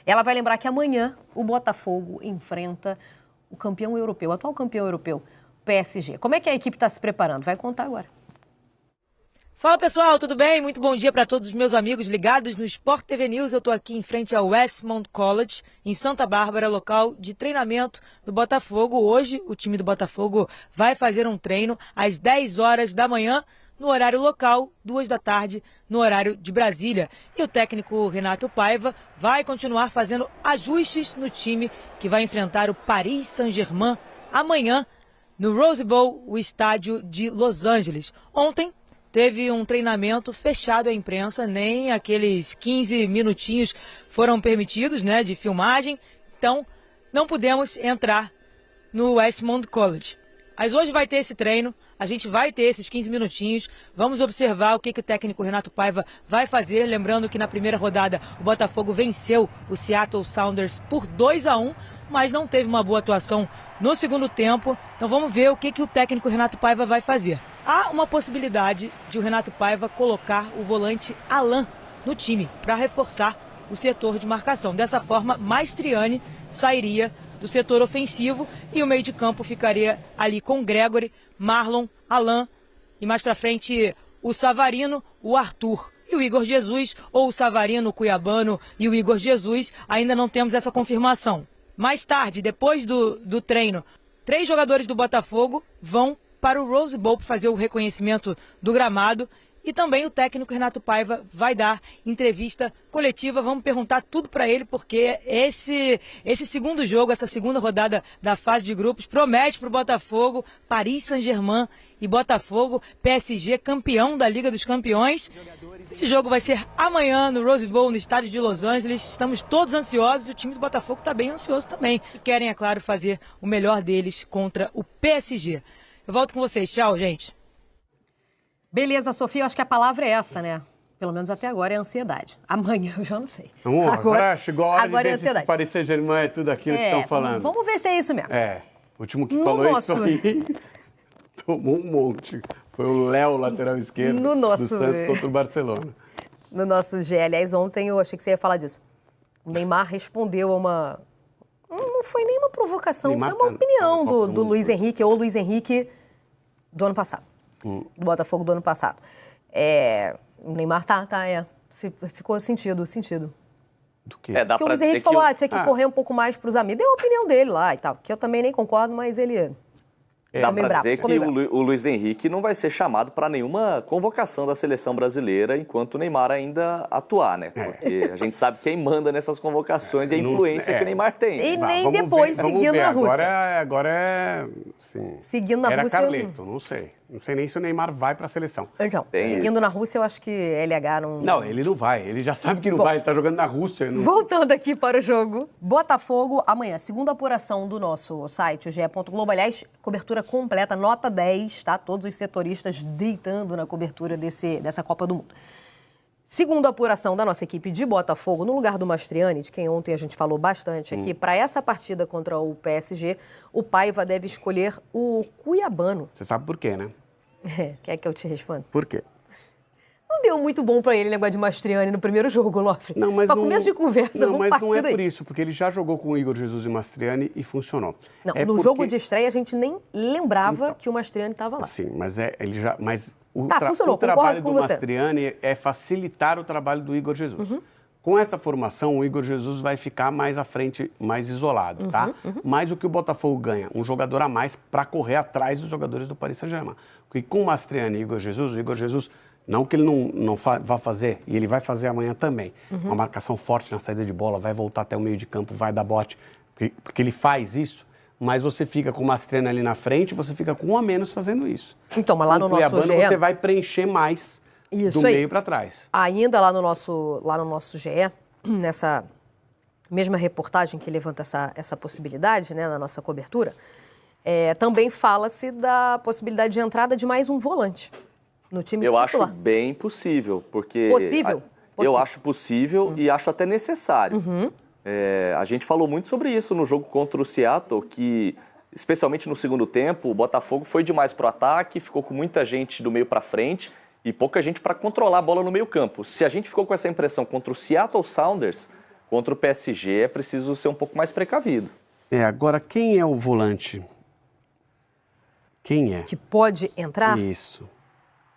Ela vai lembrar que amanhã o Botafogo enfrenta o campeão europeu, o atual campeão europeu, PSG. Como é que a equipe está se preparando? Vai contar agora. Fala pessoal, tudo bem? Muito bom dia para todos os meus amigos ligados no Sport TV News. Eu estou aqui em frente ao Westmont College, em Santa Bárbara, local de treinamento do Botafogo. Hoje o time do Botafogo vai fazer um treino às 10 horas da manhã, no horário local, 2 da tarde, no horário de Brasília. E o técnico Renato Paiva vai continuar fazendo ajustes no time que vai enfrentar o Paris Saint-Germain amanhã no Rose Bowl, o estádio de Los Angeles. Ontem teve um treinamento fechado à imprensa, nem aqueles 15 minutinhos foram permitidos, né, de filmagem. Então, não pudemos entrar no Westmont College. Mas hoje vai ter esse treino, a gente vai ter esses 15 minutinhos, vamos observar o que o técnico Renato Paiva vai fazer. Lembrando que na primeira rodada o Botafogo venceu o Seattle Sounders por 2-1, mas não teve uma boa atuação no segundo tempo. Então vamos ver o que o técnico Renato Paiva vai fazer. Há uma possibilidade de o Renato Paiva colocar o volante Alan no time para reforçar o setor de marcação. Dessa forma, Maestriani sairia do setor ofensivo e o meio de campo ficaria ali com Gregory, Marlon, Alan e mais para frente o Savarino, o Arthur e o Igor Jesus, ou o Savarino, o Cuiabano e o Igor Jesus. Ainda não temos essa confirmação. Mais tarde, depois do treino, 3 jogadores do Botafogo vão para o Rose Bowl para fazer o reconhecimento do gramado. E também o técnico Renato Paiva vai dar entrevista coletiva. Vamos perguntar tudo para ele, porque esse segundo jogo, essa segunda rodada da fase de grupos, promete para o Botafogo, Paris Saint-Germain e Botafogo, PSG, campeão da Liga dos Campeões. Esse jogo vai ser amanhã no Rose Bowl, no estádio de Los Angeles. Estamos todos ansiosos, o time do Botafogo está bem ansioso também. Querem, é claro, fazer o melhor deles contra o PSG. Eu volto com vocês. Tchau, gente. Beleza, Sofia, eu acho que a palavra é essa, né? Pelo menos até agora é ansiedade. Amanhã eu já não sei. Agora chegou a hora agora de ver se Paris Saint-Germain é tudo aquilo que estão falando. Vamos ver se é isso mesmo. O último que falou isso aí tomou um monte. Foi o Léo, lateral esquerdo, do Santos contra o Barcelona. No nosso GE, aliás, ontem eu achei que você ia falar disso. O Neymar respondeu a uma... Não foi nenhuma provocação, foi uma opinião do Luiz Henrique, ou Luiz Henrique do ano passado. Do Botafogo do ano passado. O Neymar ficou sentido. Do quê? Porque o Luiz Henrique falou, tinha que correr um pouco mais para os amigos. Deu a opinião dele lá e tal, que eu também nem concordo, mas ele... Dá para dizer que o Luiz Henrique não vai ser chamado para nenhuma convocação da seleção brasileira enquanto o Neymar ainda atuar, né? Porque a gente sabe quem manda nessas convocações e a influência que o Neymar tem. E nem depois, seguindo na Rússia. Agora é... Sim, seguindo na Rússia... Era Carleto, não sei. Não sei nem se o Neymar vai para a seleção. Então, seguindo na Rússia, eu acho que LH não... Não, ele não vai. Ele já sabe que não vai. Ele está jogando na Rússia. Não... Voltando aqui para o jogo. Botafogo, amanhã. Segunda apuração do nosso site, o ge.globo. Aliás, cobertura completa, nota 10, tá? Todos os setoristas deitando na cobertura dessa Copa do Mundo. Segunda apuração da nossa equipe de Botafogo, no lugar do Maestriani, de quem ontem a gente falou bastante aqui, para essa partida contra o PSG, o Paiva deve escolher o Cuiabano. Você sabe por quê, né? Quer que eu te responda? Por quê? Não deu muito bom para ele o negócio de Maestriani no primeiro jogo, Lofre. Não, mas para começo de conversa, vamos partir daí. Não é por isso, porque ele já jogou com o Igor Jesus e Maestriani e funcionou. Não, no jogo de estreia a gente nem lembrava que o Maestriani estava lá. Sim, mas ele já... O funcionou, trabalho do Maestriani é facilitar o trabalho do Igor Jesus. Com essa formação, o Igor Jesus vai ficar mais à frente, mais isolado, tá? Mas o que o Botafogo ganha? Um jogador a mais para correr atrás dos jogadores do Paris Saint-Germain. Porque com o Maestriani e o Igor Jesus, não que ele não vá fazer, e ele vai fazer amanhã também, uma marcação forte na saída de bola, vai voltar até o meio de campo, vai dar bote, porque ele faz isso. Mas você fica com o Maestriani ali na frente, você fica com um a menos fazendo isso. Então, mas lá no nosso GE... você vai preencher mais do meio para trás. Ainda lá no nosso GE, nessa mesma reportagem que levanta essa possibilidade, né, na nossa cobertura, também fala-se da possibilidade de entrada de mais um volante no time titular. Eu acho bem possível, porque... Possível? Eu acho possível e acho até necessário. A gente falou muito sobre isso no jogo contra o Seattle, que, especialmente no segundo tempo, o Botafogo foi demais para o ataque, ficou com muita gente do meio para frente e pouca gente para controlar a bola no meio campo. Se a gente ficou com essa impressão contra o Seattle Sounders, Contra o PSG é preciso ser um pouco mais precavido. Agora, quem é o volante? Quem é? Que pode entrar? Isso.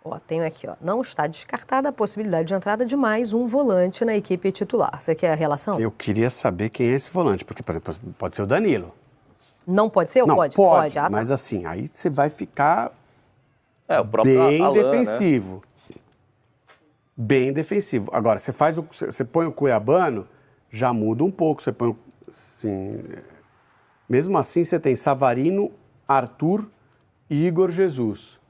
Ó, tenho aqui, ó. Não está descartada a possibilidade de entrada de mais um volante na equipe titular. Você quer a relação? Eu queria saber quem é esse volante, porque, por exemplo, pode ser o Danilo. Não pode ser ou Não, pode? pode. Ah, tá. Mas assim, aí você vai ficar O próprio bem Alan, defensivo. Né? Bem defensivo. Agora, você põe o Cuiabano, já muda um pouco. Você põe, assim, mesmo assim, você tem Savarino, Arthur e Igor Jesus.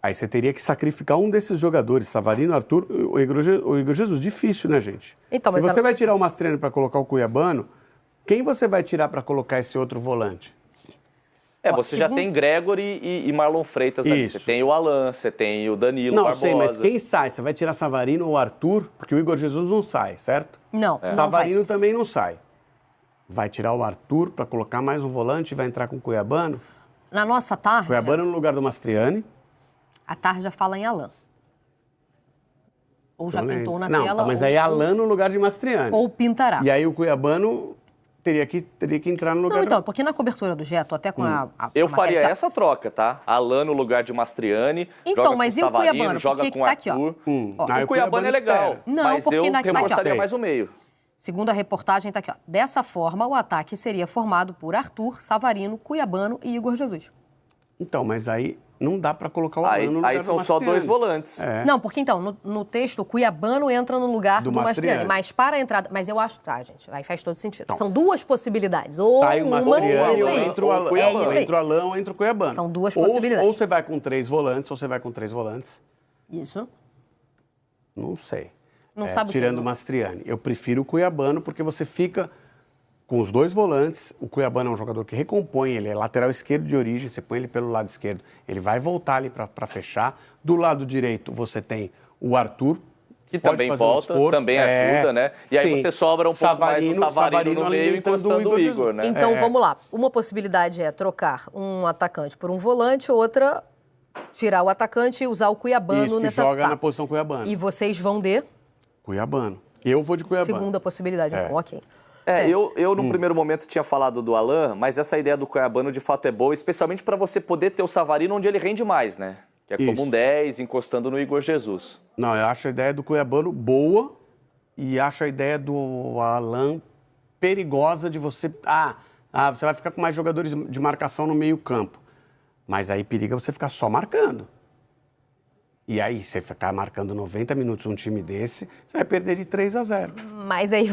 Aí você teria que sacrificar um desses jogadores, Savarino, Arthur, o Igor Jesus. Difícil, né, gente? Então, se você vai tirar o Mastriani para colocar o Cuiabano, quem você vai tirar para colocar esse outro volante? Você já tem Gregory e Marlon Freitas ali. Isso. Você tem o Alan, você tem o Danilo Barbosa. Sei, mas quem sai? Você vai tirar Savarino ou Arthur? Porque o Igor Jesus não sai, certo? Não, não Savarino também não sai. Vai tirar o Arthur para colocar mais um volante e vai entrar com o Cuiabano? Na nossa tarde, Cuiabano no lugar do Mastriani. a tarde já fala em Alan. Ou já pintou na tela. Não, mas aí Alan no lugar de Mastriani. Ou pintará. E aí o Cuiabano teria que entrar no lugar... Não, então, porque na cobertura do Geto, até com a Eu faria matéria, essa troca, tá? Alan no lugar de Mastriani, então, joga mas com e o Savarino, Cuiabano? joga Porque com tá aqui, ó. Arthur. Aí O Cuiabano é legal, espera. Não, mas porque eu tá aqui, reforçaria ó. mais o meio. Segundo a reportagem, tá aqui, ó. Dessa forma, o ataque seria formado por Arthur, Savarino, Cuiabano e Igor Jesus. Então, mas aí não dá para colocar o Alan no lugar Aí do são só Mastriani. dois volantes. Não, porque então, no texto, o Cuiabano entra no lugar do Mastriani. Mas para a entrada... Mas eu acho... Tá, gente, aí faz todo sentido. Então, são duas possibilidades. Ou sai o Mastriani, ou aí. entra o Alan, É isso ou aí. entra o Alan, ou entra o Cuiabano. São duas possibilidades. Ou você vai com 3 volantes, ou você vai com 3 volantes. Isso. Não sei. Não sabe o que tirando não. o Mastriani. Eu prefiro o Cuiabano porque você fica com os 2 volantes. O Cuiabano é um jogador que recompõe, ele é lateral esquerdo de origem, você põe ele pelo lado esquerdo, ele vai voltar ali para fechar. Do lado direito você tem o Arthur, Que pode também fazer um volta, esforço. também ajuda, né? E aí Sim. você sobra um pouco mais do Savarino no meio, alimentando encostando o Igor, né? Então, vamos lá. Uma possibilidade é trocar um atacante por um volante, outra, tirar o atacante e usar o Cuiabano Isso, que nessa... joga Tá. na posição Cuiabano. E vocês vão de Cuiabano. Eu vou de Cuiabano. segunda possibilidade, então, ok. Eu no primeiro momento tinha falado do Alan, mas essa ideia do Cuiabano de fato é boa, especialmente para você poder ter o Savarino onde ele rende mais, né? Que é como Isso. um 10, encostando no Igor Jesus. Não, eu acho a ideia do Cuiabano boa e acho a ideia do Alan perigosa de você... você vai ficar com mais jogadores de marcação no meio campo. Mas aí periga você ficar só marcando. E aí, você ficar marcando 90 minutos um time desse, você vai perder de 3-0. Mas aí...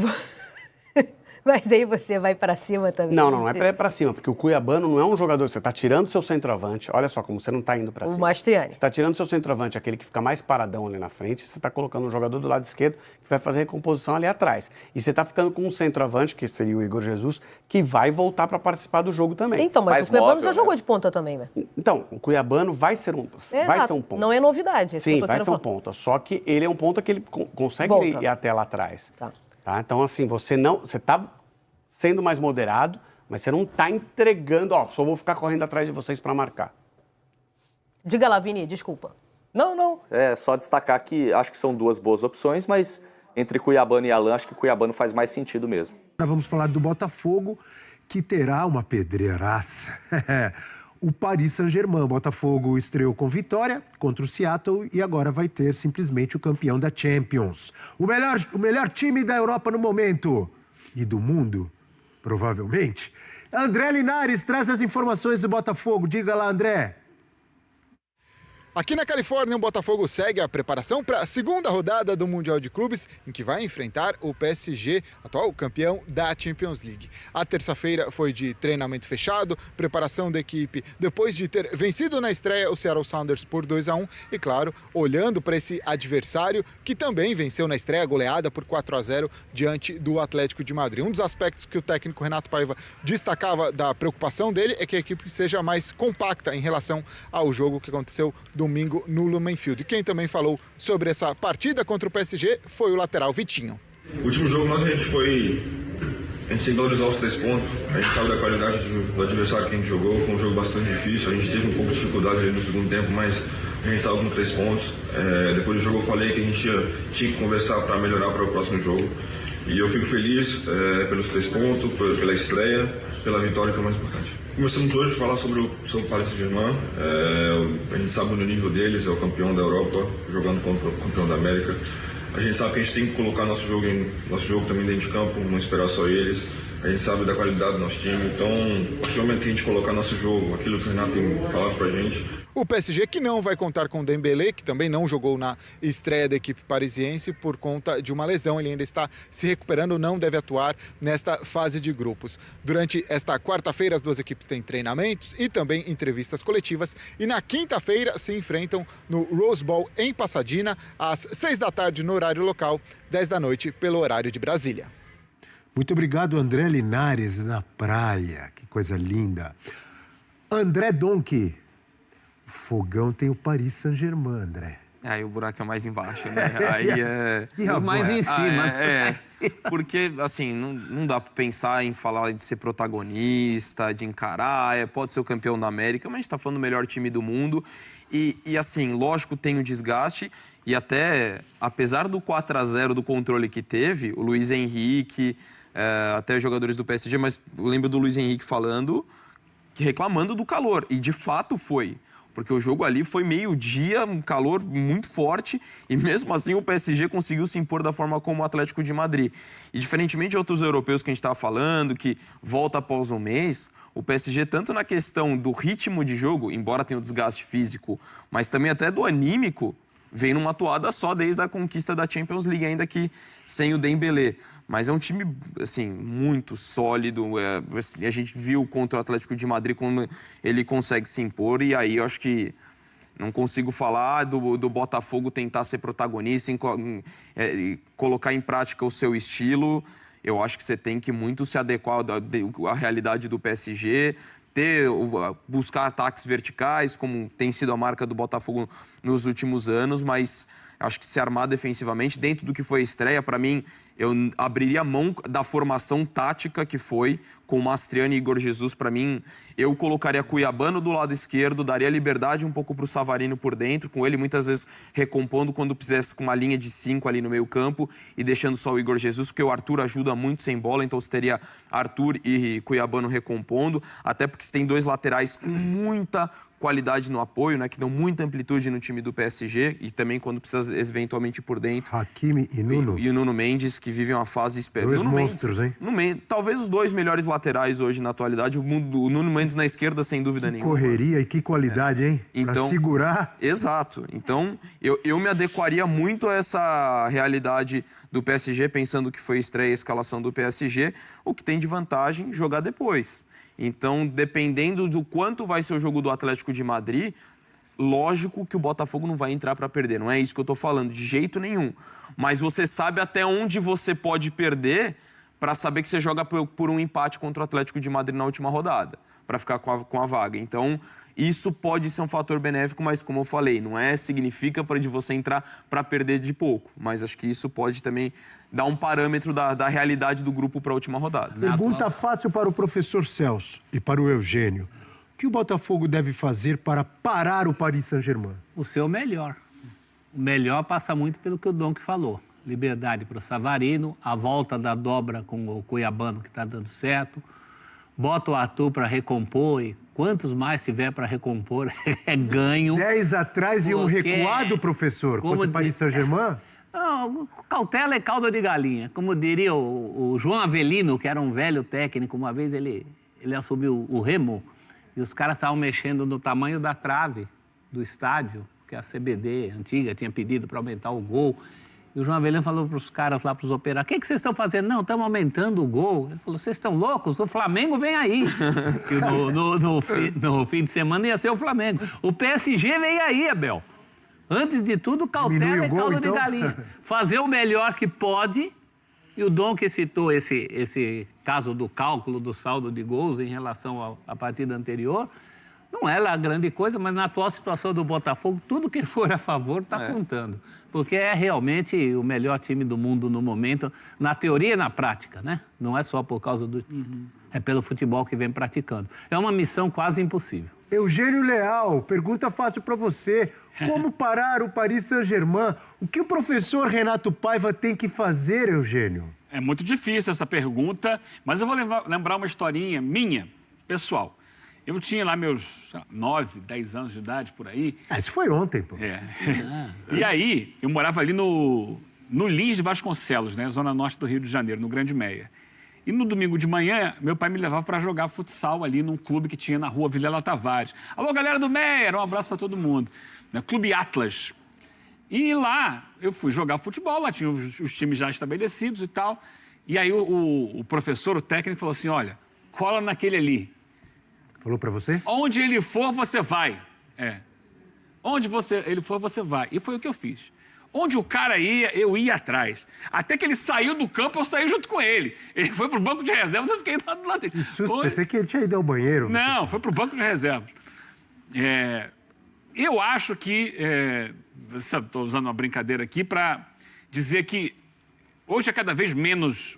Mas aí você vai pra cima também. Não é pra ir pra cima, porque o Cuiabano não é um jogador... Você tá tirando seu centroavante, olha só como você não tá indo pra cima. O Mastriani. Você tá tirando seu centroavante, aquele que fica mais paradão ali na frente, você tá colocando um jogador do lado esquerdo que vai fazer recomposição ali atrás. E você tá ficando com um centroavante, que seria o Igor Jesus, que vai voltar pra participar do jogo também. Então, mas Mais o Cuiabano móvel, já né? jogou de ponta também, né? Então, o Cuiabano vai ser um ponta. Não é novidade. isso que Sim, eu tô vai querendo ser um falar. ponta. Só que ele é um ponta que ele consegue Volta. ir até lá atrás. Tá. Então, assim, você tá sendo mais moderado, mas você não tá entregando, só vou ficar correndo atrás de vocês para marcar. Diga lá, Vini, desculpa. Não. É só destacar que acho que são duas boas opções, mas entre Cuiabano e Alan, acho que Cuiabano faz mais sentido mesmo. Agora vamos falar do Botafogo, que terá uma pedreiraça. O Paris Saint-Germain. Botafogo estreou com vitória contra o Seattle e agora vai ter simplesmente o campeão da Champions. O melhor time da Europa no momento. E do mundo, provavelmente. André Linares traz as informações do Botafogo. Diga lá, André. Aqui na Califórnia, o Botafogo segue a preparação para a segunda rodada do Mundial de Clubes, em que vai enfrentar o PSG, atual campeão da Champions League. A terça-feira foi de treinamento fechado, preparação da equipe depois de ter vencido na estreia o Seattle Sounders por 2-1 e, claro, olhando para esse adversário que também venceu na estreia goleada por 4-0 diante do Atlético de Madrid. Um dos aspectos que o técnico Renato Paiva destacava da preocupação dele é que a equipe seja mais compacta em relação ao jogo que aconteceu domingo no Lumen Field. E quem também falou sobre essa partida contra o PSG foi o lateral Vitinho. O último jogo a gente tem que valorizar os 3 pontos. A gente sabe da qualidade do adversário que a gente jogou. Foi um jogo bastante difícil. A gente teve um pouco de dificuldade ali no segundo tempo, mas a gente saiu com 3 pontos. Depois do jogo eu falei que a gente tinha que conversar para melhorar para o próximo jogo. E eu fico feliz pelos 3 pontos, pela estreia, pela vitória, que é o mais importante. Começamos hoje a falar sobre o Paris Saint-Germain. A gente sabe no nível deles, é o campeão da Europa, jogando contra o campeão da América. A gente sabe que a gente tem que colocar nosso jogo também dentro de campo, não esperar só eles. A gente sabe da qualidade do nosso time, então, a partir do momento que a gente colocar nosso jogo, aquilo que o Renato tem falado pra gente. O PSG que não vai contar com Dembélé, que também não jogou na estreia da equipe parisiense por conta de uma lesão. Ele ainda está se recuperando, não deve atuar nesta fase de grupos. Durante esta quarta-feira, as duas equipes têm treinamentos e também entrevistas coletivas. E na quinta-feira se enfrentam no Rose Bowl em Pasadena, às 6 da tarde no horário local, 10 da noite pelo horário de Brasília. Muito obrigado, André Linares, na praia. Que coisa linda. André Donk. O Fogão tem o Paris Saint-Germain, André. Aí o buraco é mais embaixo, né? Aí é... E a mais em cima. Porque, assim, não dá pra pensar em falar de ser protagonista, de encarar, pode ser o campeão da América, mas a gente tá falando do melhor time do mundo. E assim, lógico, tem o desgaste. E até, apesar do 4-0 do controle que teve, o Luiz Henrique, até os jogadores do PSG, mas eu lembro do Luiz Henrique falando, reclamando do calor. E de fato foi. Porque o jogo ali foi meio-dia, um calor muito forte, e mesmo assim o PSG conseguiu se impor da forma como o Atlético de Madrid. E diferentemente de outros europeus que a gente estava falando, que volta após um mês, o PSG, tanto na questão do ritmo de jogo, embora tenha o desgaste físico, mas também até do anímico, vem numa atoada só desde a conquista da Champions League, ainda que sem o Dembélé. Mas é um time, assim, muito sólido. A gente viu contra o Atlético de Madrid como ele consegue se impor. E aí eu acho que não consigo falar do Botafogo tentar ser protagonista, colocar em prática o seu estilo. Eu acho que você tem que muito se adequar à realidade do PSG, buscar ataques verticais, como tem sido a marca do Botafogo nos últimos anos, mas acho que se armar defensivamente, dentro do que foi a estreia, para mim, eu abriria a mão da formação tática que foi, com Mastriani e Igor Jesus. Para mim, eu colocaria Cuiabano do lado esquerdo, daria liberdade um pouco para o Savarino por dentro, com ele muitas vezes recompondo quando precisasse, com uma linha de 5 ali no meio campo e deixando só o Igor Jesus, porque o Arthur ajuda muito sem bola, então você teria Arthur e Cuiabano recompondo, até porque você tem 2 laterais com muita qualidade no apoio, né, que dão muita amplitude no time do PSG, e também quando precisa eventualmente por dentro. Hakimi e Nuno. E o Nuno Mendes, que vivem uma fase esperada. 2 monstros, hein? Talvez os 2 melhores laterais hoje na atualidade. O Nuno Mendes na esquerda, sem dúvida nenhuma. Correria e que qualidade, hein? Então, pra segurar. Exato. Então, eu me adequaria muito a essa realidade do PSG, pensando que foi a estreia e a escalação do PSG, o que tem de vantagem jogar depois. Então, dependendo do quanto vai ser o jogo do Atlético de Madrid, lógico que o Botafogo não vai entrar para perder. Não é isso que eu estou falando, de jeito nenhum. Mas você sabe até onde você pode perder para saber que você joga por um empate contra o Atlético de Madrid na última rodada, para ficar com a vaga. Então, isso pode ser um fator benéfico, mas como eu falei, não significa de você entrar para perder de pouco. Mas acho que isso pode também dar um parâmetro da realidade do grupo para a última rodada. Pergunta fácil para o professor Celso e para o Eugênio. O que o Botafogo deve fazer para parar o Paris Saint-Germain? O seu melhor. O melhor passa muito pelo que o Donk falou. Liberdade para o Savarino, a volta da dobra com o Cuiabano, que está dando certo. Bota o Arthur para recompor e quantos mais tiver para recompor é ganho. 10 atrás e um recuado, professor, contra o Paris Saint-Germain? Não, cautela é caldo de galinha. Como diria o João Avelino, que era um velho técnico, uma vez ele assumiu o Remo e os caras estavam mexendo no tamanho da trave do estádio, que a CBD antiga tinha pedido para aumentar o gol. E o João Avelino falou para os caras lá, para os operários, o que vocês estão fazendo? Não, estamos aumentando o gol. Ele falou, vocês estão loucos? O Flamengo vem aí. no fim de semana ia ser o Flamengo. O PSG vem aí, Abel. Antes de tudo, cautela e caldo de galinha. Fazer o melhor que pode. E o Dom que citou esse caso do cálculo do saldo de gols em relação à partida anterior, não é lá grande coisa, mas na atual situação do Botafogo, tudo que for a favor está contando. Porque é realmente o melhor time do mundo no momento, na teoria e na prática, né? Não é só por causa do... É pelo futebol que vem praticando. É uma missão quase impossível. Eugênio Leal, pergunta fácil para você. Como parar o Paris Saint-Germain? O que o professor Renato Paiva tem que fazer, Eugênio? É muito difícil essa pergunta, mas eu vou lembrar uma historinha minha, pessoal. Eu tinha lá meus 9, 10 anos de idade, por aí. Isso foi ontem, pô. E aí, eu morava ali no Lins de Vasconcelos, né? Zona norte do Rio de Janeiro, no Grande Meia. E no domingo de manhã, meu pai me levava para jogar futsal ali num clube que tinha na rua Vilela Tavares. Alô, galera do Meia, um abraço para todo mundo. Clube Atlas. E lá, eu fui jogar futebol, lá tinha os times já estabelecidos e tal. E aí o professor, o técnico, falou assim, olha, cola naquele ali. Falou pra você? Onde ele for, você vai. Onde ele for, você vai. E foi o que eu fiz. Onde o cara ia, eu ia atrás. Até que ele saiu do campo, eu saí junto com ele. Ele foi pro banco de reservas, eu fiquei do lado dele. Pensei que ele tinha ido ao banheiro. Não, foi pro banco de reservas. Eu acho que... Estou usando uma brincadeira aqui para dizer que hoje é cada vez menos...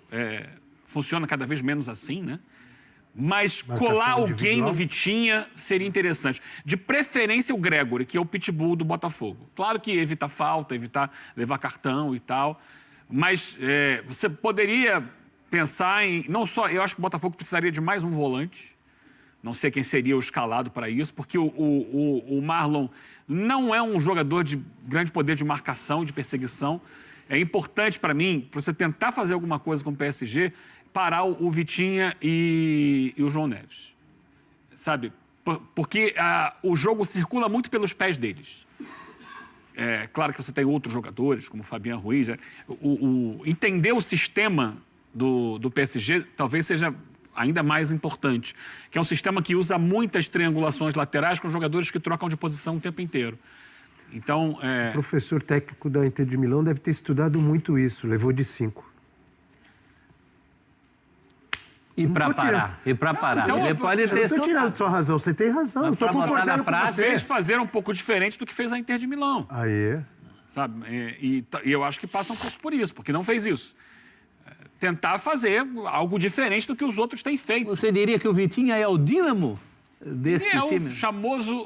funciona cada vez menos assim, né? Mas colar alguém no Vitinha seria interessante. De preferência o Gregory, que é o pitbull do Botafogo. Claro que evitar falta, evitar levar cartão e tal. Mas você poderia pensar em... Não só... Eu acho que o Botafogo precisaria de mais um volante. Não sei quem seria o escalado para isso, porque o Marlon não é um jogador de grande poder de marcação, de perseguição. É importante para mim, para você tentar fazer alguma coisa com o PSG... parar o Vitinha e o João Neves, sabe? Porque o jogo circula muito pelos pés deles. Claro que você tem outros jogadores, como o Fabian Ruiz. Entender o sistema do PSG talvez seja ainda mais importante, que é um sistema que usa muitas triangulações laterais com jogadores que trocam de posição o tempo inteiro. Então, O professor técnico da Inter de Milão deve ter estudado muito isso, levou de 5. E para parar? Então, ele pode ter estudado. Eu estou tirando sua razão, você tem razão. Eu estou concordando com você. Fez fazer um pouco diferente do que fez a Inter de Milão. Aí. Sabe? E eu acho que passa um pouco por isso, porque não fez isso. Tentar fazer algo diferente do que os outros têm feito. Você diria que o Vitinha é o dínamo desse time?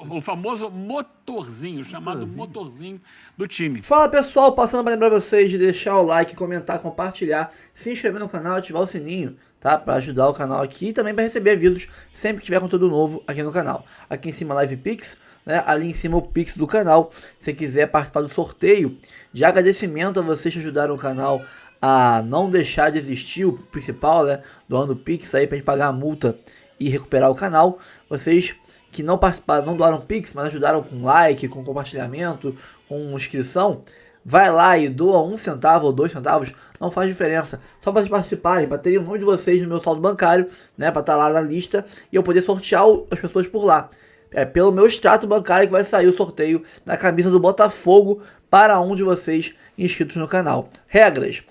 O famoso motorzinho, chamado motorzinho do time. Fala pessoal, passando para lembrar vocês de deixar o like, comentar, compartilhar, se inscrever no canal e ativar o sininho, tá? Para ajudar o canal aqui e também para receber avisos sempre que tiver conteúdo novo aqui no canal. Aqui em cima Live Pix, né? Ali em cima o Pix do canal. Se você quiser participar do sorteio, de agradecimento a vocês que ajudaram o canal a não deixar de existir, o principal, né? Doando Pix aí para gente pagar a multa e recuperar o canal. Vocês que não participaram, não doaram Pix, mas ajudaram com like, com compartilhamento, com inscrição, vai lá e doa 1 centavo ou 2 centavos, não faz diferença. Só para vocês participarem, para terem o nome de vocês no meu saldo bancário, né, para estar lá na lista e eu poder sortear as pessoas por lá. É pelo meu extrato bancário que vai sair o sorteio na camisa do Botafogo para um de vocês inscritos no canal. Regras: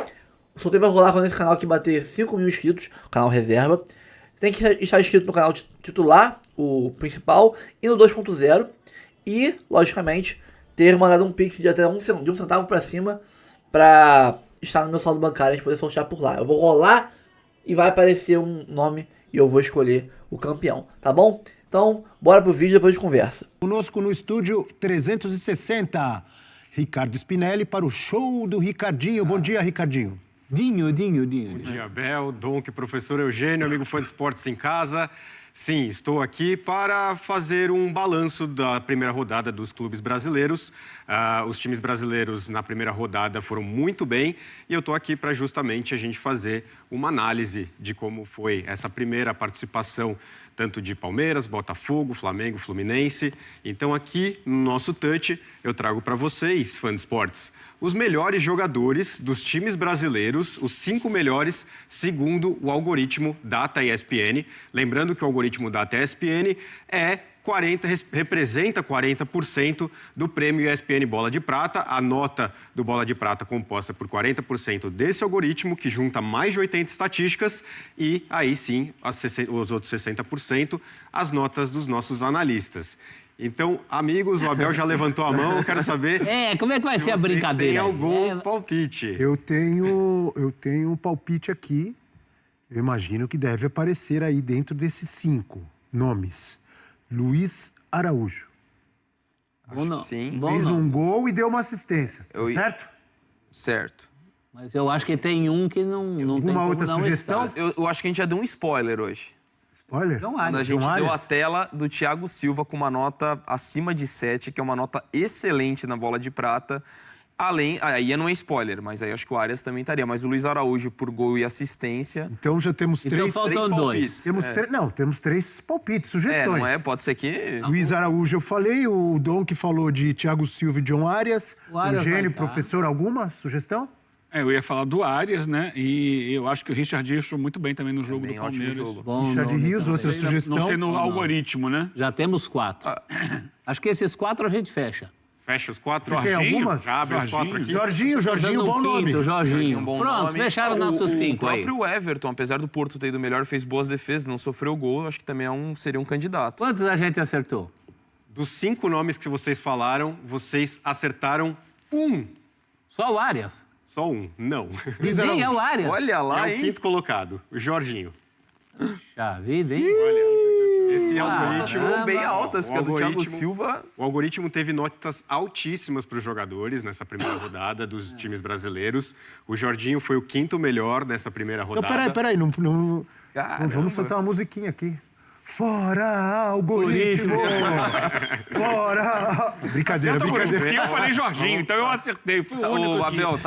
o sorteio vai rolar quando esse canal aqui bater 5 mil inscritos, canal reserva. Tem que estar inscrito no canal titular, o principal, e no 2.0. E, logicamente, ter mandado um Pix de até de 1 centavo para cima para estar no meu saldo bancário e a gente poder sortear por lá. Eu vou rolar e vai aparecer um nome e eu vou escolher o campeão, tá bom? Então, bora pro vídeo e depois a gente conversa. Conosco no estúdio 360, Ricardo Spinelli para o show do Ricardinho. Bom dia, Ricardinho. Dinho. Bom dia, Bel, Donk, professor Eugênio, amigo fã de esportes em casa. Sim, estou aqui para fazer um balanço da primeira rodada dos clubes brasileiros. Os times brasileiros na primeira rodada foram muito bem e eu estou aqui para justamente a gente fazer uma análise de como foi essa primeira participação tanto de Palmeiras, Botafogo, Flamengo, Fluminense. Então aqui no nosso touch eu trago para vocês, fãs de esportes, os melhores jogadores dos times brasileiros, os 5 melhores segundo o algoritmo Data ESPN. Lembrando que o algoritmo Data ESPN representa 40% do prêmio ESPN Bola de Prata. A nota do Bola de Prata composta por 40% desse algoritmo, que junta mais de 80 estatísticas, e aí sim, os outros 60%, as notas dos nossos analistas. Então, amigos, o Abel já levantou a mão, eu quero saber... Como é que vai ser a brincadeira? Tem algum palpite? Eu tenho um palpite aqui, eu imagino que deve aparecer aí dentro desses 5 nomes. Luiz Araújo. Acho que sim. Fez um gol e deu uma assistência, certo? Certo. Mas eu acho que tem um que não tem Alguma como outra não sugestão? estar. Eu acho que a gente já deu um spoiler hoje. Spoiler? João Quando a Arias. gente João deu a Arias? tela do Thiago Silva com uma nota acima de 7, que é uma nota excelente na bola de prata. Além, aí não é spoiler, mas aí acho que o Arias também estaria. Mas o Luiz Araújo por gol e assistência. Então já temos Então três... faltam palpites. dois. Temos 3 palpites, sugestões. Não é? Pode ser que... Luiz Araújo eu falei, o Dom que falou de Thiago Silva e John Arias. O Arias vai Eugênio, estar. professor, alguma sugestão? Eu ia falar do Arias, né? E eu acho que o Richard Dias foi muito bem também no jogo Também do ótimo Palmeiras. jogo. Bom Richard nome Rios, também. outra sugestão? Não sei no algoritmo, né? Já temos 4. Acho que esses 4 a gente fecha. Fecha os 4. Você tem algumas? Abre os 4 aqui. Jorginho, Dando bom um nome. quinto, Jorginho. Bom Pronto, nome. fecharam nossos 5 O aí. próprio Everton, apesar do Porto ter ido melhor, fez boas defesas, não sofreu gol, acho que também seria um candidato. Quantos a gente acertou? Dos 5 nomes que vocês falaram, vocês acertaram um. Só o Arias. Só um. Não. Luiz Nem é Araújo. o Arias. Olha lá, É o hein? 5º colocado, o Jorginho. Já vida, hein? Esse Notas algoritmo... foram bem altas, O que a do Thiago algoritmo- Silva... O algoritmo teve notas altíssimas para os jogadores nessa primeira rodada dos times brasileiros. O Jorginho foi o 5º melhor nessa primeira Não, rodada. peraí, não Caramba. vamos soltar uma musiquinha aqui. Fora algoritmo! Fora! Brincadeira, Acerta, brincadeira. porque eu falei Jorginho, então eu acertei. Fui o único Ô, aqui. Abel,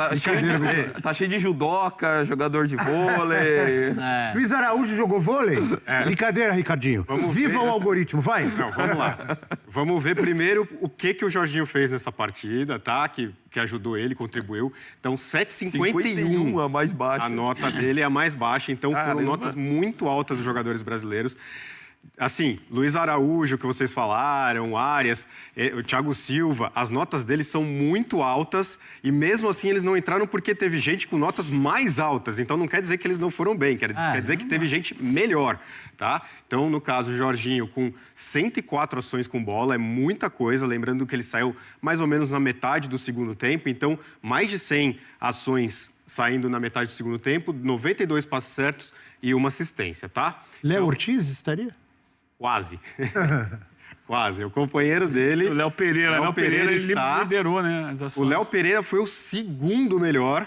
tá cheio de judoca, jogador de vôlei. Luiz Araújo jogou vôlei? Brincadeira, Ricardinho. Viva o algoritmo, vai! Não, vamos lá. Vamos ver primeiro o que o Jorginho fez nessa partida, tá? Que ajudou ele, contribuiu. Então, 7,51. a mais baixa. A nota dele é a mais baixa. Então, foram Caramba. notas muito altas dos jogadores brasileiros. Assim, Luiz Araújo, que vocês falaram, Arias, o Thiago Silva, as notas deles são muito altas e mesmo assim eles não entraram porque teve gente com notas mais altas. Então não quer dizer que eles não foram bem, quer dizer que teve gente melhor, tá? Então, no caso, o Jorginho com 104 ações com bola, é muita coisa, lembrando que ele saiu mais ou menos na metade do segundo tempo, então mais de 100 ações saindo na metade do segundo tempo, 92 passes certos e uma assistência, tá? Léo Ortiz estaria? Quase. Quase. O companheiro dele... O Léo Pereira. Léo Pereira ele está... liderou, né, as ações. O Léo Pereira foi o 2º melhor,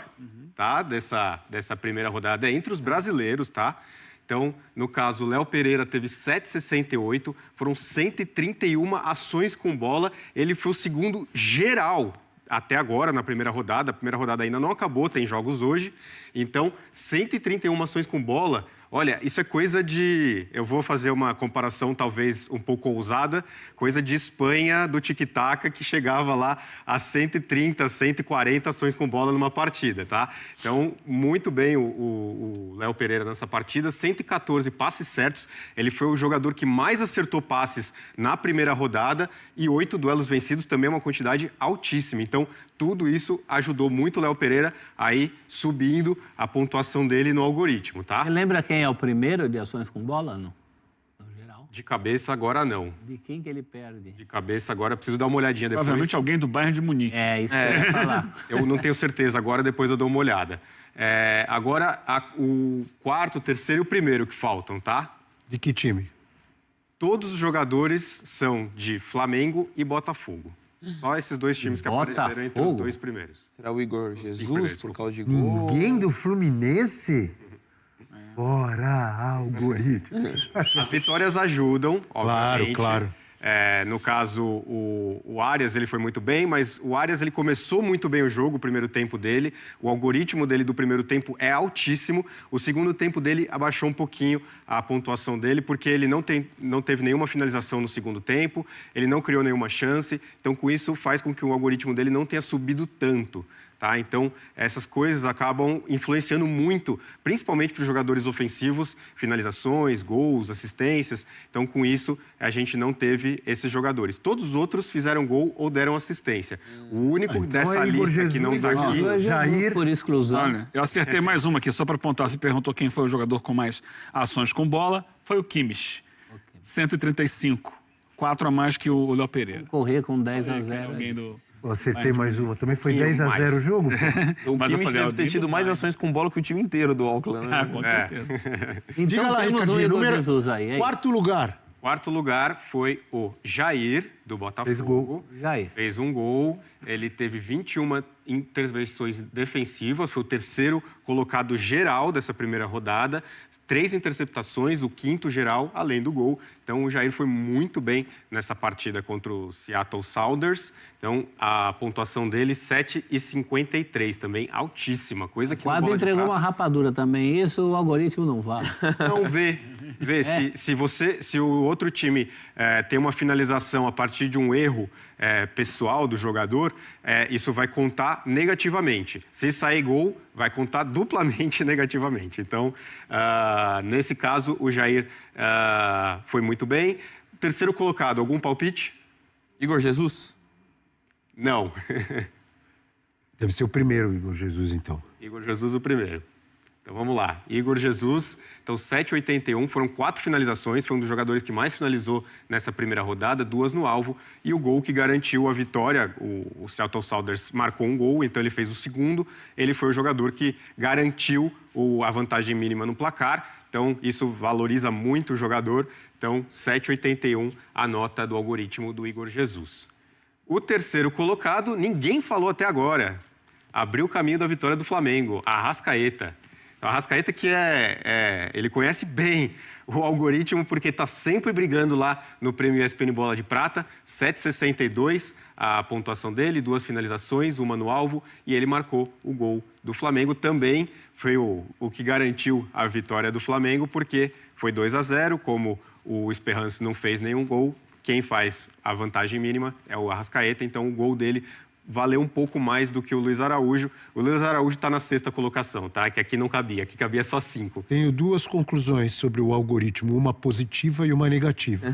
tá? Dessa primeira rodada, entre os brasileiros, tá? Então, no caso, o Léo Pereira teve 7,68, foram 131 ações com bola. Ele foi o 2º geral até agora, na primeira rodada. A primeira rodada ainda não acabou, tem jogos hoje. Então, 131 ações com bola. Olha, isso é coisa de... Eu vou fazer uma comparação talvez um pouco ousada. Coisa de Espanha, do tic-tac, que chegava lá a 130, 140 ações com bola numa partida, tá? Então, muito bem o Léo Pereira nessa partida. 114 passes certos. Ele foi o jogador que mais acertou passes na primeira rodada. E 8 duelos vencidos, também é uma quantidade altíssima. Então, tudo isso ajudou muito o Léo Pereira a ir subindo a pontuação dele no algoritmo, tá? Você lembra quem é o primeiro de ações com bola, não? No geral. De cabeça, agora não. De quem que ele perde? De cabeça, agora preciso dar uma olhadinha depois. Provavelmente alguém do Bayern de Munique. É, isso que eu ia falar. Eu não tenho certeza agora, depois eu dou uma olhada. Agora, o 4º, 3º e o 1º que faltam, tá? De que time? Todos os jogadores são de Flamengo e Botafogo. Só esses 2 times que apareceram entre os 2 primeiros. Será o Igor Jesus por causa de gol? Ninguém do Fluminense? Fora algoritmo. As vitórias ajudam, obviamente. Claro. No caso, o Arias ele foi muito bem, mas o Arias ele começou muito bem o jogo, o primeiro tempo dele. O algoritmo dele do primeiro tempo é altíssimo. O segundo tempo dele abaixou um pouquinho a pontuação dele, porque ele não teve nenhuma finalização no segundo tempo, ele não criou nenhuma chance. Então, com isso, faz com que o algoritmo dele não tenha subido tanto. Tá? Então, essas coisas acabam influenciando muito, principalmente para os jogadores ofensivos, finalizações, gols, assistências. Então, com isso, a gente não teve esses jogadores. Todos os outros fizeram gol ou deram assistência. O único dessa lista que não está aqui... Jair por exclusão. Olha, eu acertei mais uma aqui, só para apontar. Você perguntou quem foi o jogador com mais ações com bola. Foi o Kimmich. 135. 4 a mais que o Léo Pereira. Correr com 10-0. Alguém do... Acertei mais uma. Também foi 10-0 o jogo? O Mas eu Kimmich falei, deve ter tido mais ações com bola que o time inteiro do Auckland, né? Com certeza. Então, Diga lá, temos um Ricardinho, Igor número... Jesus aí, é 4º lugar. quarto lugar foi o Jair, do Botafogo. Fez gol. Jair. Fez um gol. Ele teve 21 intervenções defensivas. Foi o terceiro colocado geral dessa primeira rodada. 3 interceptações, o quinto geral, além do gol. Então, o Jair foi muito bem nessa partida contra o Seattle Sounders. Então, a pontuação dele, 7,53, também altíssima. Coisa que quase entregou uma rapadura também. Isso o algoritmo não vale. Não, vê se o outro time tem uma finalização a partir de um erro pessoal do jogador, isso vai contar negativamente. Se sair gol, vai contar duplamente negativamente. Então, nesse caso, o Jair foi muito bem. Terceiro colocado, algum palpite? Igor Jesus? Não. Deve ser o primeiro, Igor Jesus, então. Igor Jesus, o primeiro. Então, vamos lá. Igor Jesus, então 7,81, foram 4 finalizações, foi um dos jogadores que mais finalizou nessa primeira rodada, 2 no alvo, e o gol que garantiu a vitória, o Seattle Sounders marcou um gol, então ele fez o segundo, ele foi o jogador que garantiu a vantagem mínima no placar, então isso valoriza muito o jogador, então 7,81 a nota do algoritmo do Igor Jesus. O terceiro colocado, ninguém falou até agora, abriu o caminho da vitória do Flamengo, Arrascaeta. O Arrascaeta que ele conhece bem o algoritmo porque está sempre brigando lá no Prêmio ESPN Bola de Prata, 7,62 a pontuação dele, 2 finalizações, uma no alvo e ele marcou o gol do Flamengo. Também foi o que garantiu a vitória do Flamengo porque foi 2-0, como o Esperance não fez nenhum gol, quem faz a vantagem mínima é o Arrascaeta, então o gol dele valeu um pouco mais do que o Luiz Araújo. O Luiz Araújo está na 6ª colocação, tá? Que aqui não cabia, aqui cabia só 5. Tenho 2 conclusões sobre o algoritmo, uma positiva e uma negativa.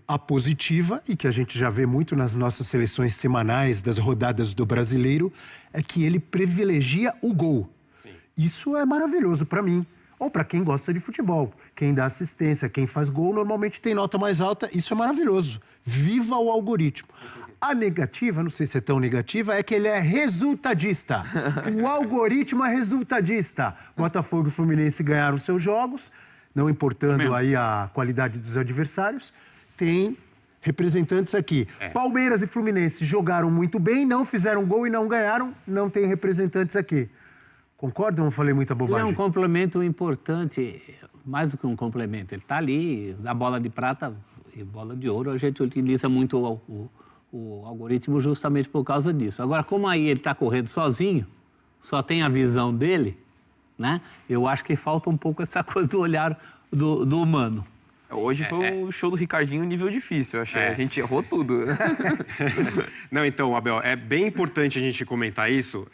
A positiva, e que a gente já vê muito nas nossas seleções semanais das rodadas do Brasileiro, é que ele privilegia o gol. Sim. Isso é maravilhoso para mim, ou para quem gosta de futebol. Quem dá assistência, quem faz gol, normalmente tem nota mais alta. Isso é maravilhoso. Viva o algoritmo. A negativa, não sei se é tão negativa, é que ele é resultadista. O algoritmo é resultadista. Botafogo e Fluminense ganharam seus jogos, não importando aí a qualidade dos adversários. Tem representantes aqui. Palmeiras e Fluminense jogaram muito bem, não fizeram gol e não ganharam, não tem representantes aqui. Concordam ou falei muita bobagem? Ele é um complemento importante, mais do que um complemento. Ele está ali, na bola de prata e bola de ouro, a gente utiliza muito o algoritmo justamente por causa disso. Agora, como aí ele está correndo sozinho, só tem a visão dele, né? Eu acho que falta um pouco essa coisa do olhar do humano. Hoje foi um show do Ricardinho nível difícil, eu achei. A gente errou tudo. Não, então, Abel, é bem importante a gente comentar isso.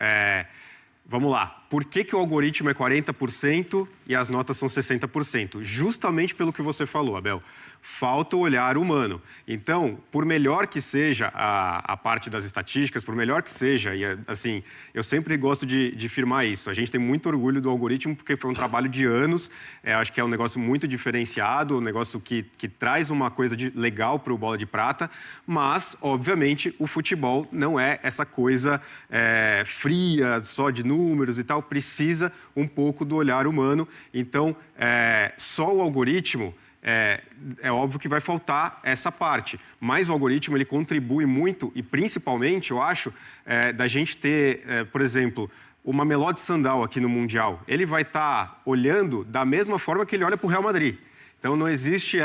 Vamos lá. Por que o algoritmo é 40% e as notas são 60%? Justamente pelo que você falou, Abel. Falta o olhar humano. Então, por melhor que seja a parte das estatísticas, por melhor que seja, e assim, eu sempre gosto de firmar isso. A gente tem muito orgulho do algoritmo porque foi um trabalho de anos. Acho que é um negócio muito diferenciado, um negócio que traz uma coisa legal para o Bola de Prata. Mas, obviamente, o futebol não é essa coisa fria, só de números e tal. Precisa um pouco do olhar humano. Então, só o algoritmo... É óbvio que vai faltar essa parte, mas o algoritmo ele contribui muito e principalmente, eu acho, da gente ter, por exemplo, o Mamelodi Sandal aqui no Mundial. Ele vai estar olhando da mesma forma que ele olha para o Real Madrid. Então, não existe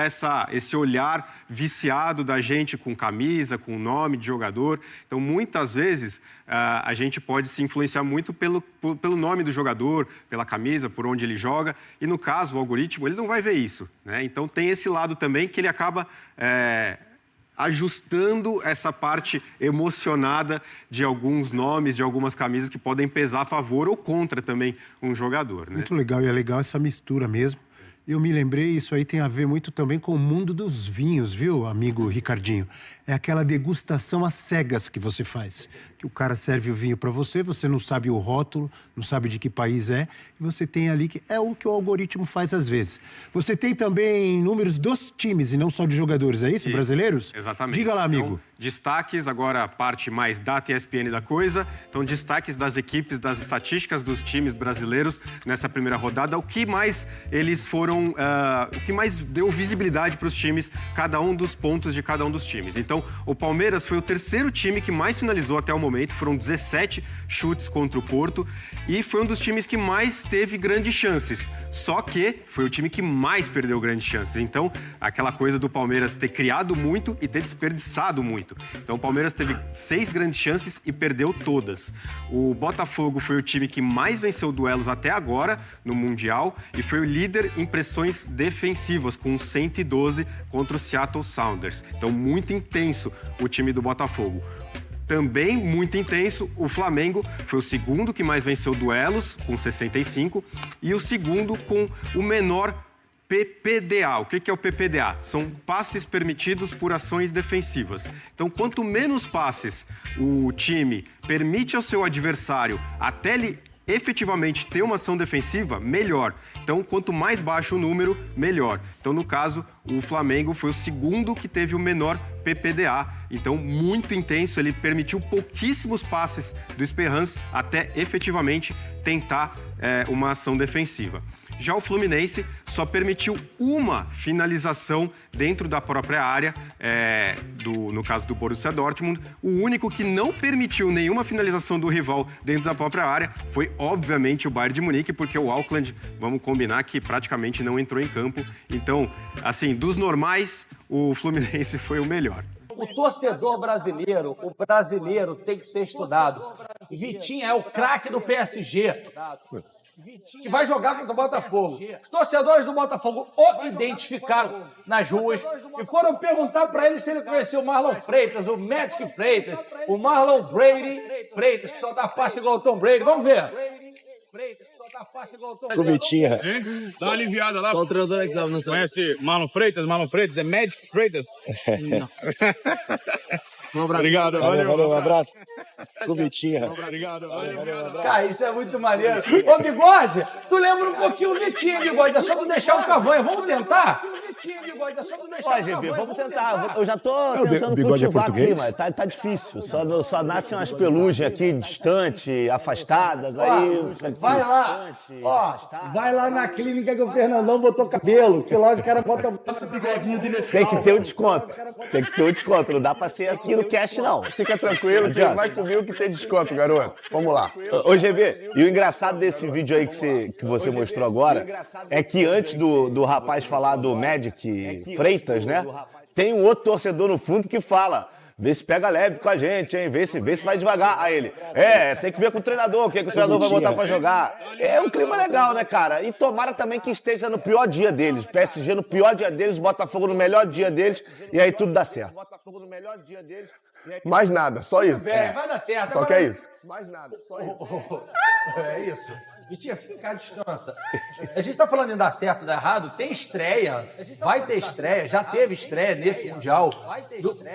esse olhar viciado da gente com camisa, com nome de jogador. Então, muitas vezes, a gente pode se influenciar muito pelo nome do jogador, pela camisa, por onde ele joga. E, no caso, o algoritmo, ele não vai ver isso, né? Então, tem esse lado também que ele acaba ajustando essa parte emocionada de alguns nomes, de algumas camisas que podem pesar a favor ou contra também um jogador, né? Muito legal, e é legal essa mistura mesmo. Eu me lembrei, isso aí tem a ver muito também com o mundo dos vinhos, viu, amigo Ricardinho? É aquela degustação às cegas que você faz. Que o cara serve o vinho para você, você não sabe o rótulo, não sabe de que país é, e você tem ali que é o que o algoritmo faz às vezes. Você tem também números dos times e não só de jogadores, é isso, brasileiros? Exatamente. Diga lá, amigo. Então, destaques, agora a parte mais data e ESPN da coisa. Então, destaques das equipes, das estatísticas dos times brasileiros nessa primeira rodada. O que mais eles foram são o que mais deu visibilidade para os times, cada um dos pontos de cada um dos times. Então, o Palmeiras foi o terceiro time que mais finalizou até o momento, foram 17 chutes contra o Porto, e foi um dos times que mais teve grandes chances. Só que foi o time que mais perdeu grandes chances. Então, aquela coisa do Palmeiras ter criado muito e ter desperdiçado muito. Então, o Palmeiras teve 6 grandes chances e perdeu todas. O Botafogo foi o time que mais venceu duelos até agora no Mundial e foi o líder em pressões defensivas, com 112 contra o Seattle Sounders. Então, muito intenso o time do Botafogo. Também muito intenso, o Flamengo foi o segundo que mais venceu duelos, com 65, e o segundo com o menor PPDA. O que é o PPDA? São passes permitidos por ações defensivas. Então, quanto menos passes o time permite ao seu adversário até ele efetivamente ter uma ação defensiva, melhor. Então, quanto mais baixo o número, melhor. Então, no caso, o Flamengo foi o segundo que teve o menor PPDA. Então, muito intenso, ele permitiu pouquíssimos passes do Esperance até efetivamente tentar uma ação defensiva. Já o Fluminense só permitiu uma finalização dentro da própria área, no caso do Borussia Dortmund. O único que não permitiu nenhuma finalização do rival dentro da própria área foi, obviamente, o Bayern de Munique, porque o Auckland, vamos combinar que praticamente não entrou em campo. Então, assim, dos normais, o Fluminense foi o melhor. O torcedor brasileiro, o brasileiro tem que ser estudado. Vitinho é o craque do PSG, que vai jogar contra o Botafogo. Os torcedores do Botafogo o identificaram nas ruas e foram perguntar para ele se ele conhecia o Marlon Freitas, o Magic Freitas, o Marlon Brady Freitas, que só dá passe igual o Tom Brady. Vamos ver. O Vitinho. Dá uma aliviada lá. Só o treinador é que sabe, não sabe. Conhece Marlon Freitas, The Magic Freitas? Não. Obrigado, valeu, um abraço. Com o Vitinho. Obrigado, valeu. Cara, isso é muito maneiro. Ô, Bigode, tu lembra um pouquinho o Vitinho, Bigode. É só tu deixar o Cavanha. Vamos tentar? Ó, GV, vamos tentar. Eu já tô tentando cultivar aqui, mas tá difícil. Só nascem umas pelugens aqui, distantes, afastadas. Aí vai lá. Ó, vai lá na clínica que o Fernandão botou cabelo. Que lá o cara bota esse bigodinho de nesse. Tem que ter o desconto. Tem que ter o desconto. Não dá pra ser aqui no cash, não. Fica tranquilo, que vai comigo que tem desconto, garoto. Vamos lá. Ô, GV, e o engraçado desse vídeo aí que você mostrou agora é que antes do rapaz falar do Magic Freitas, né? Tem um outro torcedor no fundo que fala: vê se pega leve com a gente, hein? Vê se vai devagar. Aí ele: tem que ver com o treinador, o que o treinador vai botar pra jogar. É um clima legal, né, cara? E tomara também que esteja no pior dia deles. O PSG no pior dia deles, o Botafogo no melhor dia deles, e aí tudo dá certo. Mais nada, só isso. Vai dar certo. Só que é isso. Mais nada, só isso. É isso. Vitinha, fica cá, descansa. A gente tá falando em dar certo, dar errado. Tem estreia. Vai ter estreia. Já teve estreia nesse Mundial.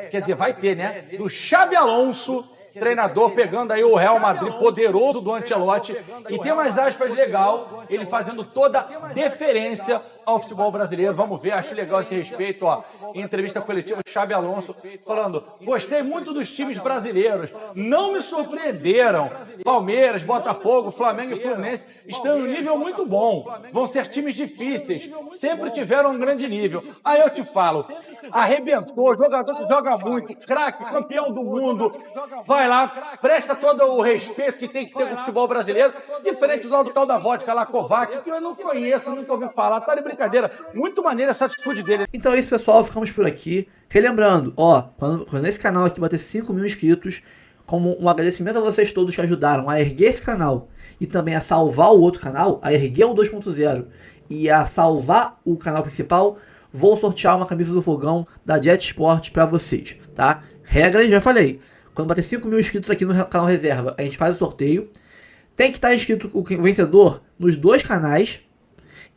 Quer dizer, vai ter, né? Do Xabi Alonso, treinador, pegando aí o Real Madrid poderoso do Ancelotti. E tem umas aspas legal, ele fazendo toda deferência ao futebol brasileiro. Vamos ver, acho legal esse respeito, ó. Em entrevista coletiva, Xabi Alonso falando: gostei muito dos times brasileiros, não me surpreenderam. Palmeiras, Botafogo, Flamengo e Fluminense estão em um nível muito bom. Vão ser times difíceis, sempre tiveram um grande nível. Aí eu te falo, arrebentou, jogador que joga muito, craque, campeão do mundo. Vai lá, presta todo o respeito que tem que ter com o futebol brasileiro, diferente do tal da vodka lá, Kovac, que eu não conheço, nunca ouvi falar, tá de brincadeira. Muito maneira essa atitude dele. Então é isso, pessoal, ficamos por aqui. Relembrando, ó, quando esse canal aqui bater 5 mil inscritos, como um agradecimento a vocês todos que ajudaram a erguer esse canal e também a salvar o outro canal, a erguer o 2.0 e a salvar o canal principal, vou sortear uma camisa do Fogão da Jet Sport pra vocês, tá? Regras, já falei. Quando bater 5 mil inscritos aqui no canal Reserva, a gente faz o sorteio. Tem que estar inscrito o vencedor nos 2 canais.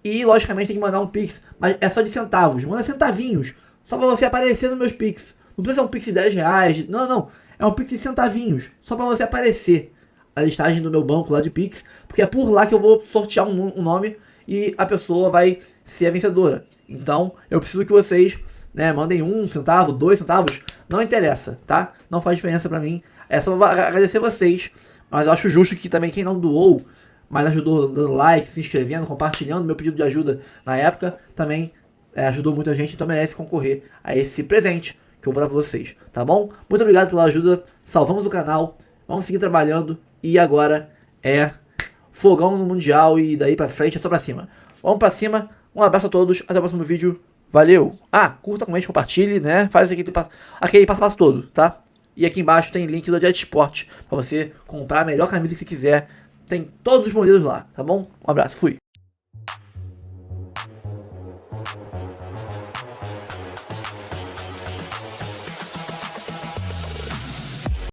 E, logicamente, tem que mandar um Pix. Mas é só de centavos. Manda centavinhos. Só pra você aparecer nos meus Pix. Não precisa ser um Pix de 10 reais. Não. É um Pix de centavinhos. Só pra você aparecer. A listagem do meu banco lá de Pix. Porque é por lá que eu vou sortear um nome. E a pessoa vai ser a vencedora. Então, eu preciso que vocês, né, mandem 1 centavo, 2 centavos. Não interessa, tá? Não faz diferença pra mim. É só agradecer vocês. Mas eu acho justo que também quem não doou mas ajudou dando like, se inscrevendo, compartilhando meu pedido de ajuda na época, também ajudou muita gente, então merece concorrer a esse presente que eu vou dar pra vocês, tá bom? Muito obrigado pela ajuda, salvamos o canal, vamos seguir trabalhando e agora é fogão no Mundial e daí pra frente é só pra cima. Vamos pra cima, um abraço a todos, até o próximo vídeo, valeu! Curta, comente, compartilhe, né? Faz aquele passo a passo todo, tá? E aqui embaixo tem link do Jet Sport pra você comprar a melhor camisa que você quiser, tem todos os modelos lá, tá bom? Um abraço, fui!